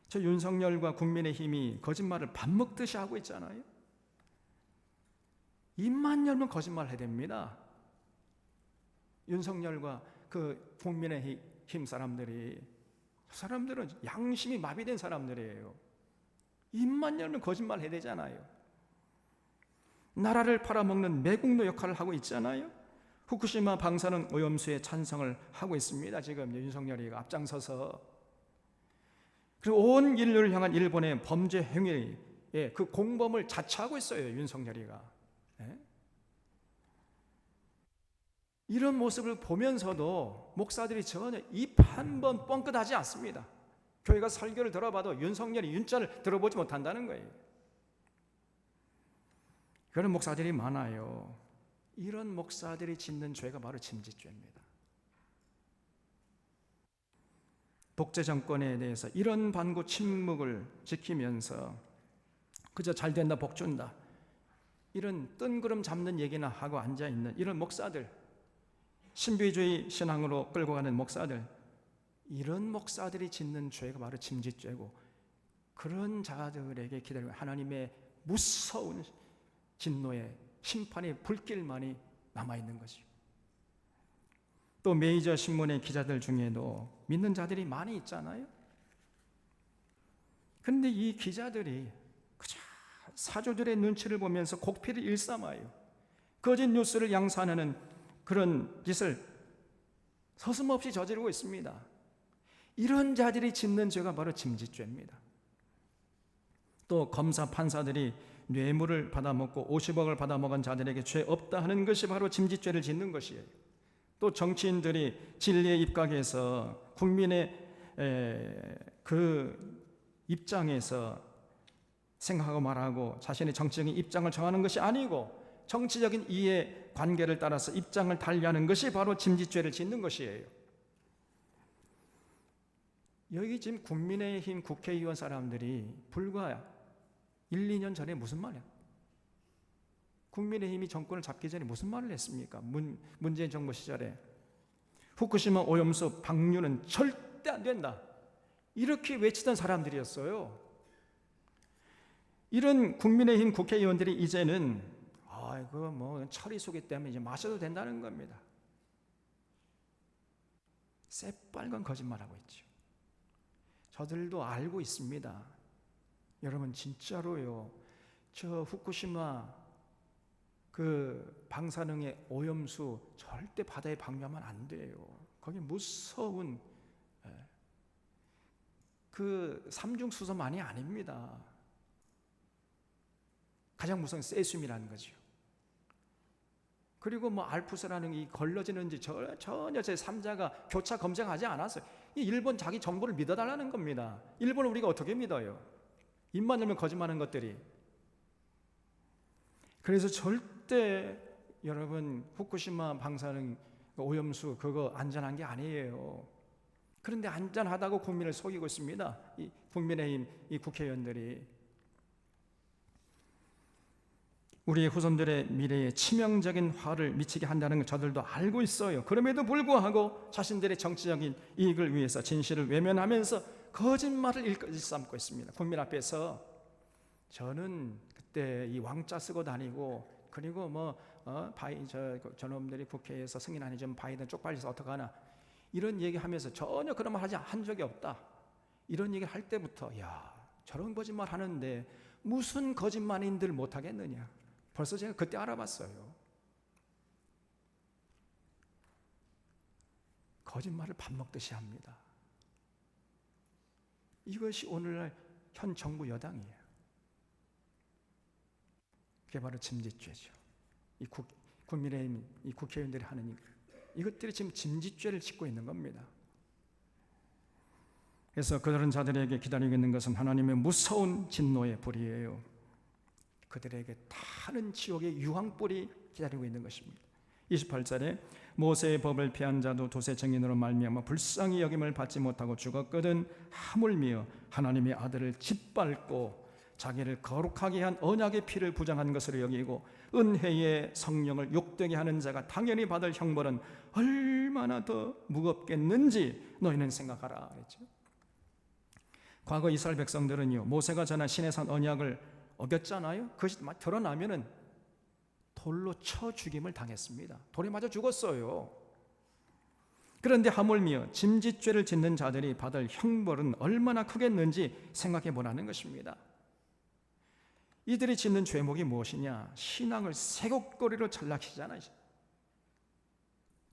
저 윤석열과 국민의힘이 거짓말을 밥 먹듯이 하고 있잖아요. 입만 열면 거짓말 해야 됩니다. 윤석열과 그 국민의힘 사람들이, 사람들은 양심이 마비된 사람들이에요. 입만 열면 거짓말 해야 되잖아요. 나라를 팔아먹는 매국노 역할을 하고 있잖아요. 후쿠시마 방사능 오염수에 찬성을 하고 있습니다. 지금 윤석열이가 앞장서서. 그리고 온 인류를 향한 일본의 범죄 행위의 그 공범을 자처하고 있어요, 윤석열이가. 예? 이런 모습을 보면서도 목사들이 전혀 입 한 번 뻥끗하지 않습니다. 교회가 설교를 들어봐도 윤석열이 윤자를 들어보지 못한다는 거예요. 그런 목사들이 많아요. 이런 목사들이 짓는 죄가 바로 침지죄입니다. 독재 정권에 대해서 이런 반구 침묵을 지키면서 그저 잘 된다, 복 준다, 이런 뜬구름 잡는 얘기나 하고 앉아있는 이런 목사들, 신비주의 신앙으로 끌고 가는 목사들, 이런 목사들이 짓는 죄가 바로 침지죄고, 그런 자들에게 기다리는 하나님의 무서운 진노의 심판의 불길만이 남아있는 거죠. 또 메이저 신문의 기자들 중에도 믿는 자들이 많이 있잖아요. 그런데 이 기자들이 그저 사조들의 눈치를 보면서 곡피를 일삼아요. 거짓 뉴스를 양산하는 그런 짓을 서슴없이 저지르고 있습니다. 이런 자들이 짓는 죄가 바로 침지죄입니다. 또 검사 판사들이 뇌물을 받아먹고 50억을 받아먹은 자들에게 죄 없다 하는 것이 바로 침지죄를 짓는 것이에요. 또 정치인들이 진리에 입각해서 국민의 그 입장에서 생각하고 말하고 자신의 정치적인 입장을 정하는 것이 아니고 정치적인 이해 관계를 따라서 입장을 달리하는 것이 바로 침지죄를 짓는 것이에요. 여기 지금 국민의힘 국회의원 사람들이 불과 1, 2년 전에 무슨 말이야? 국민의힘이 정권을 잡기 전에 무슨 말을 했습니까? 문재인 정부 시절에 후쿠시마 오염수 방류는 절대 안 된다, 이렇게 외치던 사람들이었어요. 이런 국민의힘 국회의원들이 이제는 이거 뭐 처리수기 때문에 이제 마셔도 된다는 겁니다. 새빨간 거짓말하고 있죠. 저들도 알고 있습니다. 여러분 진짜로요, 저 후쿠시마 그 방사능의 오염수 절대 바다에 방류하면 안 돼요. 거기 무서운 그 삼중수소만이 아닙니다. 가장 무서운 세슘이라는 거죠. 그리고 뭐 알프스라는 이 걸러지는지 전혀 제 3자가 교차 검증하지 않았어요. 이 일본 자기 정보를 믿어달라는 겁니다. 일본을 우리가 어떻게 믿어요? 입만 열면 거짓말하는 것들이. 그래서 절대 여러분 후쿠시마 방사능 오염수 그거 안전한 게 아니에요. 그런데 안전하다고 국민을 속이고 있습니다. 이 국민의힘 이 국회의원들이. 우리 후손들의 미래에 치명적인 화를 미치게 한다는 걸 저들도 알고 있어요. 그럼에도 불구하고 자신들의 정치적인 이익을 위해서 진실을 외면하면서 거짓말을 일삼고 있습니다. 국민 앞에서. 저는 그때 이 왕자 쓰고 다니고, 그리고 저놈들이 국회에서 승인 안 해주면 바이든 쪽팔려서 어떡하나, 이런 얘기하면서 전혀 그런 말 한 적이 없다, 이런 얘기를 할 때부터 저런 거짓말 하는데 무슨 거짓말인들 못하겠느냐, 벌써 제가 그때 알아봤어요. 거짓말을 밥 먹듯이 합니다. 이것이 오늘날 현 정부 여당이에요. 그게 바로 침지죄죠. 이 국민의힘 이 국회의원들이 하는 이것들이 지금 침지죄를 짓고 있는 겁니다. 그래서 그런 자들에게 기다리고 있는 것은 하나님의 무서운 진노의 불이에요. 그들에게 타는 지옥의 유황불이 기다리고 있는 것입니다. 28절에 모세의 법을 피한 자도 두세 증인으로 말미암아 불쌍히 여김을 받지 못하고 죽었거든 하물며 하나님의 아들을 짓밟고 자기를 거룩하게 한 언약의 피를 부정한 것으로 여기고 은혜의 성령을 욕되게 하는 자가 당연히 받을 형벌은 얼마나 더 무겁겠는지 너희는 생각하라 그랬죠. 과거 이스라엘 백성들은요, 모세가 전한 시내산 언약을 어겼잖아요. 그것이 드러나면은 돌로 쳐 죽임을 당했습니다. 돌에 맞아 죽었어요. 그런데 하물며 짐짓죄를 짓는 자들이 받을 형벌은 얼마나 크겠는지 생각해 보라는 것입니다. 이들이 짓는 죄목이 무엇이냐? 신앙을 쇠곡거리로 전락시키잖아요.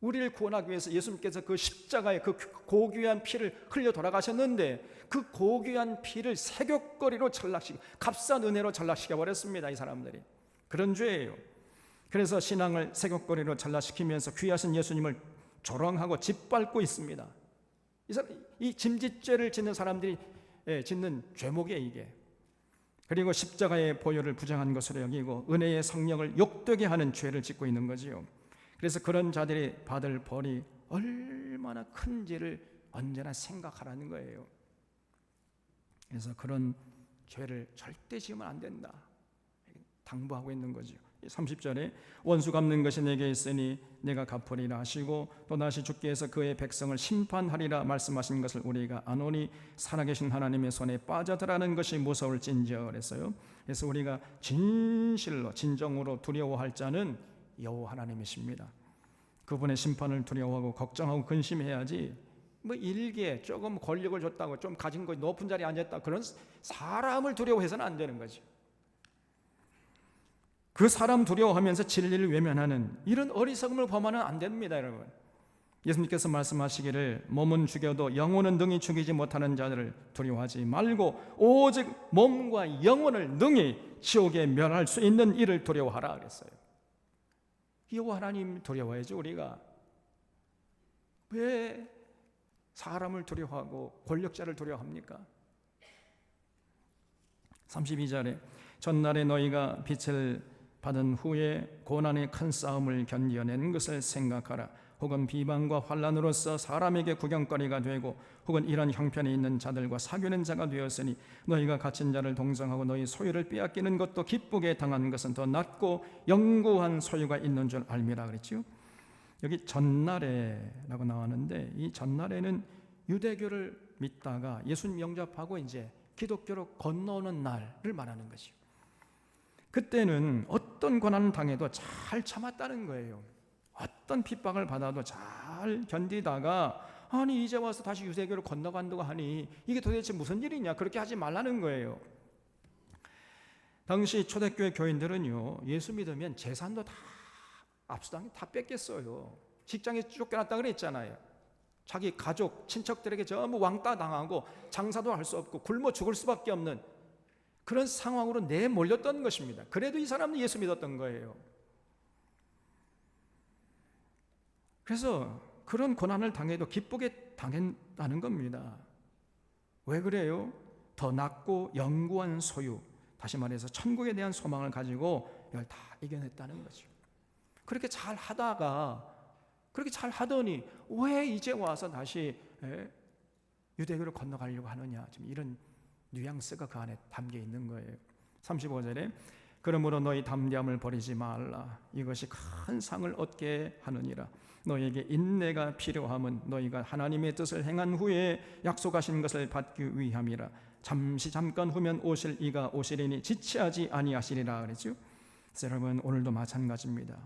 우리를 구원하기 위해서 예수님께서 그 십자가에 그 고귀한 피를 흘려 돌아가셨는데 그 고귀한 피를 세귑거리로 전락시키고 값싼 은혜로 전락시켜 버렸습니다. 이 사람들이 그런 죄예요. 그래서 신앙을 세귑거리로 전락시키면서 귀하신 예수님을 조롱하고 짓밟고 있습니다. 이 짐짓죄를 짓는 사람들이 짓는 죄목이에요, 이게. 그리고 십자가의 보혈을 부정한 것으로 여기고 은혜의 성령을 욕되게 하는 죄를 짓고 있는 거지요. 그래서 그런 자들이 받을 벌이 얼마나 큰지를 언제나 생각하라는 거예요. 그래서 그런 죄를 절대 지으면 안 된다 당부하고 있는 거죠. 30절에 원수 갚는 것이 내게 있으니 내가 갚으리라 하시고 또다시 주께서 그의 백성을 심판하리라 말씀하신 것을 우리가 아노니 살아계신 하나님의 손에 빠져들라는 것이 무서울진저 그랬어요. 그래서 우리가 진실로 진정으로 두려워할 자는 여호와 하나님이십니다. 그분의 심판을 두려워하고 걱정하고 근심해야지 뭐 일기에 조금 권력을 줬다고 좀 가진 거 높은 자리에 앉았다 그런 사람을 두려워해서는 안 되는 거죠. 그 사람 두려워하면서 진리를 외면하는 이런 어리석음을 범하면 안 됩니다, 여러분. 예수님께서 말씀하시기를 몸은 죽여도 영혼은 능히 죽이지 못하는 자들을 두려워하지 말고 오직 몸과 영혼을 능히 지옥에 멸할 수 있는 이를 두려워하라 그랬어요. 여호와 하나님 두려워해야죠. 우리가 왜 사람을 두려워하고 권력자를 두려워합니까? 32절에 전날에 너희가 빛을 받은 후에 고난의 큰 싸움을 견뎌낸 것을 생각하라. 혹은 비방과 환난으로서 사람에게 구경거리가 되고 혹은 이런 형편에 있는 자들과 사귀는 자가 되었으니 너희가 갇힌 자를 동정하고 너희 소유를 빼앗기는 것도 기쁘게 당한 것은 더 낫고 영구한 소유가 있는 줄 알미라 그랬죠. 여기 전날에라고 나왔는데 이 전날에는 유대교를 믿다가 예수님 영접하고 이제 기독교로 건너오는 날을 말하는 것이요. 그때는 어떤 고난을 당해도 잘 참았다는 거예요. 어떤 핍박을 받아도 잘 견디다가 아니 이제 와서 다시 유대교로 건너간다고 하니 이게 도대체 무슨 일이냐 그렇게 하지 말라는 거예요. 당시 초대교회 교인들은요 예수 믿으면 재산도 다 압수당해 다 뺏겼어요. 직장에 쫓겨났다 그랬잖아요. 자기 가족 친척들에게 전부 왕따 당하고 장사도 할 수 없고 굶어 죽을 수밖에 없는 그런 상황으로 내몰렸던 것입니다. 그래도 이 사람은 예수 믿었던 거예요. 그래서 그런 고난을 당해도 기쁘게 당했다는 겁니다. 왜 그래요? 더 낫고 영구한 소유, 다시 말해서 천국에 대한 소망을 가지고 이걸 다 이겨냈다는 거죠. 그렇게 잘 하다가 그렇게 잘 하더니 왜 이제 와서 다시 유대교로 건너가려고 하느냐, 지금 이런 뉘앙스가 그 안에 담겨 있는 거예요. 35절에 그러므로 너희 담대함을 버리지 말라. 이것이 큰 상을 얻게 하느니라. 너희에게 인내가 필요함은 너희가 하나님의 뜻을 행한 후에 약속하신 것을 받기 위함이라. 잠시 잠깐 후면 오실 이가 오시리니 지체하지 아니하시리라 그랬죠. 그래서 여러분 오늘도 마찬가지입니다.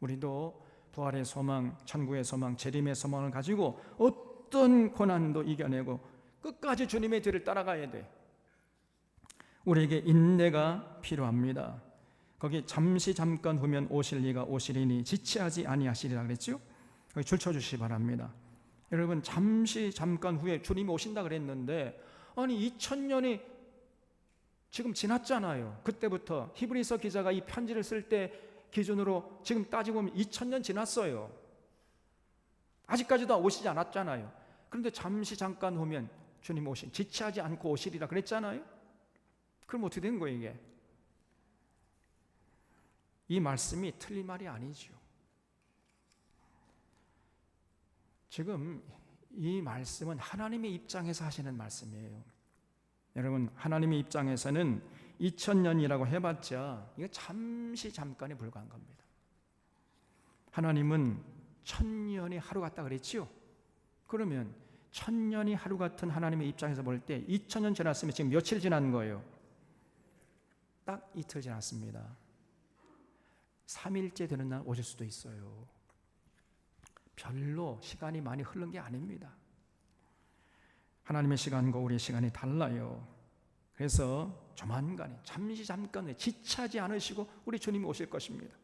우리도 부활의 소망, 천국의 소망, 재림의 소망을 가지고 어떤 고난도 이겨내고 끝까지 주님의 뒤를 따라가야 돼. 우리에게 인내가 필요합니다. 거기 잠시 잠깐 후면 오실 이가 오시리니 지체하지 아니하시리라 그랬죠. 거기 줄 쳐주시기 바랍니다. 여러분 잠시 잠깐 후에 주님이 오신다 그랬는데 아니 2000년이 지금 지났잖아요. 그때부터 히브리서 기자가 이 편지를 쓸 때 기준으로 지금 따지고 보면 2000년 지났어요. 아직까지도 오시지 않았잖아요. 그런데 잠시 잠깐 후면 주님 지체하지 않고 오시리라 그랬잖아요. 그럼 어떻게 된 거예요 이게? 이 말씀이 틀린 말이 아니죠. 지금 이 말씀은 하나님의 입장에서 하시는 말씀이에요. 여러분 하나님의 입장에서는 2000년이라고 해봤자 이거 잠시 잠깐에 불과한 겁니다. 하나님은 1000년이 하루 같다 그랬지요. 그러면 1000년이 하루 같은 하나님의 입장에서 볼 때 2000년 지났으면 지금 며칠 지난 거예요? 딱 이틀 지났습니다. 3일째 되는 날 오실 수도 있어요. 별로 시간이 많이 흐른 게 아닙니다. 하나님의 시간과 우리의 시간이 달라요. 그래서 조만간에 잠시 잠깐에 지체하지 않으시고 우리 주님이 오실 것입니다.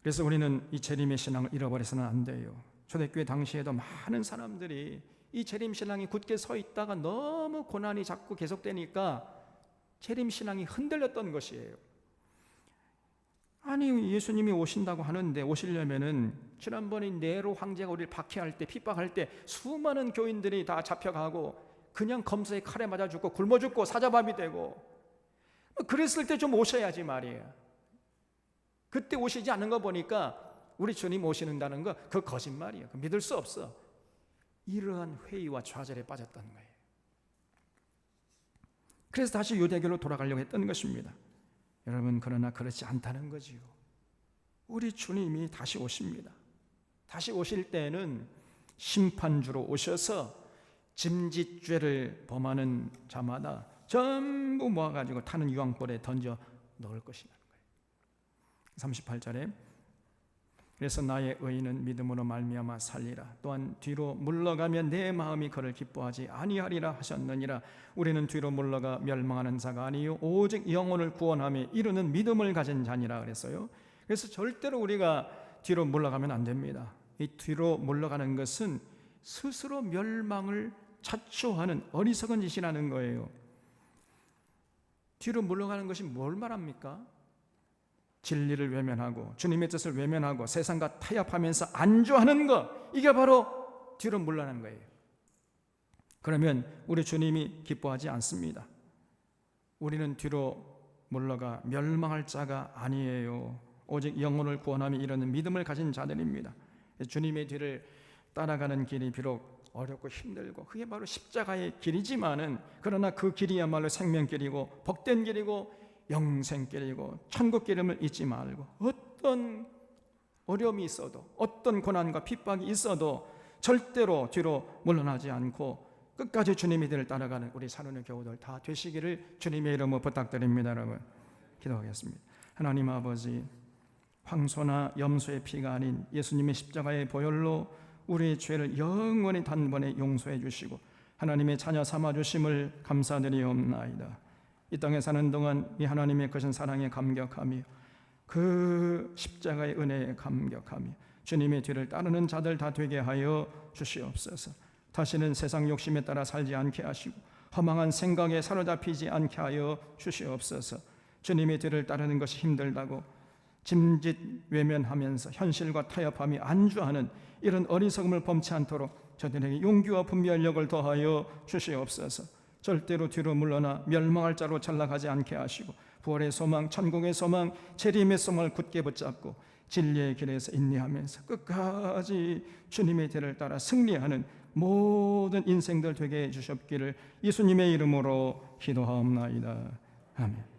그래서 우리는 이 재림의 신앙을 잃어버려서는 안 돼요. 초대교회 당시에도 많은 사람들이 이 재림신앙이 굳게 서 있다가 너무 고난이 자꾸 계속되니까 재림신앙이 흔들렸던 것이에요. 아니, 예수님이 오신다고 하는데 오시려면은 지난번에 네로 황제가 우리를 박해할 때, 핍박할 때 수많은 교인들이 다 잡혀가고 그냥 검사에 칼에 맞아 죽고 굶어 죽고 사자밥이 되고, 그랬을 때 좀 오셔야지 말이에요. 그때 오시지 않는 거 보니까 우리 주님 오시는다는 거 그 거짓말이에요. 믿을 수 없어. 이러한 회의와 좌절에 빠졌다는 거예요. 그래서 다시 유대교로 돌아가려고 했던 것입니다. 여러분, 그러나 그렇지 않다는 거지요. 우리 주님이 다시 오십니다. 다시 오실 때는 심판주로 오셔서 짐짓죄를 범하는 자마다 전부 모아가지고 타는 유황불에 던져 넣을 것이라는 거예요. 38절에 그래서 나의 의인은 믿음으로 말미암아 살리라. 또한 뒤로 물러가면 내 마음이 그를 기뻐하지 아니하리라 하셨느니라. 우리는 뒤로 물러가 멸망하는 자가 아니요 오직 영혼을 구원하며 이루는 믿음을 가진 자니라 그랬어요. 그래서 절대로 우리가 뒤로 물러가면 안 됩니다. 이 뒤로 물러가는 것은 스스로 멸망을 자초하는 어리석은 짓이라는 거예요. 뒤로 물러가는 것이 뭘 말합니까? 진리를 외면하고 주님의 뜻을 외면하고 세상과 타협하면서 안주하는 것, 이게 바로 뒤로 물러나는 거예요. 그러면 우리 주님이 기뻐하지 않습니다. 우리는 뒤로 물러가 멸망할 자가 아니에요. 오직 영혼을 구원하며 이르는 믿음을 가진 자들입니다. 주님의 뒤를 따라가는 길이 비록 어렵고 힘들고 그게 바로 십자가의 길이지만은, 그러나 그 길이야말로 생명길이고 복된 길이고 영생길이고 천국길임을 잊지 말고, 어떤 어려움이 있어도 어떤 고난과 핍박이 있어도 절대로 뒤로 물러나지 않고 끝까지 주님의 길을 따라가는 우리 사랑하는 교우들 다 되시기를 주님의 이름으로 부탁드립니다. 여러분, 기도하겠습니다. 하나님 아버지, 황소나 염소의 피가 아닌 예수님의 십자가의 보혈로 우리의 죄를 영원히 단번에 용서해 주시고 하나님의 자녀 삼아 주심을 감사드리옵나이다. 이 땅에 사는 동안 이 하나님의 크신 사랑에 감격하며 그 십자가의 은혜에 감격하며 주님의 뒤를 따르는 자들 다 되게 하여 주시옵소서. 다시는 세상 욕심에 따라 살지 않게 하시고 허망한 생각에 사로잡히지 않게 하여 주시옵소서. 주님의 뒤를 따르는 것이 힘들다고 짐짓 외면하면서 현실과 타협하며 안주하는 이런 어리석음을 범치 않도록 저들에게 용기와 분별력을 더하여 주시옵소서. 절대로 뒤로 물러나 멸망할 자로 전락하지 않게 하시고 부활의 소망, 천국의 소망, 재림의 소망을 굳게 붙잡고 진리의 길에서 인내하면서 끝까지 주님의 뒤를 따라 승리하는 모든 인생들 되게 해주셨기를 예수님의 이름으로 기도하옵나이다. 아멘.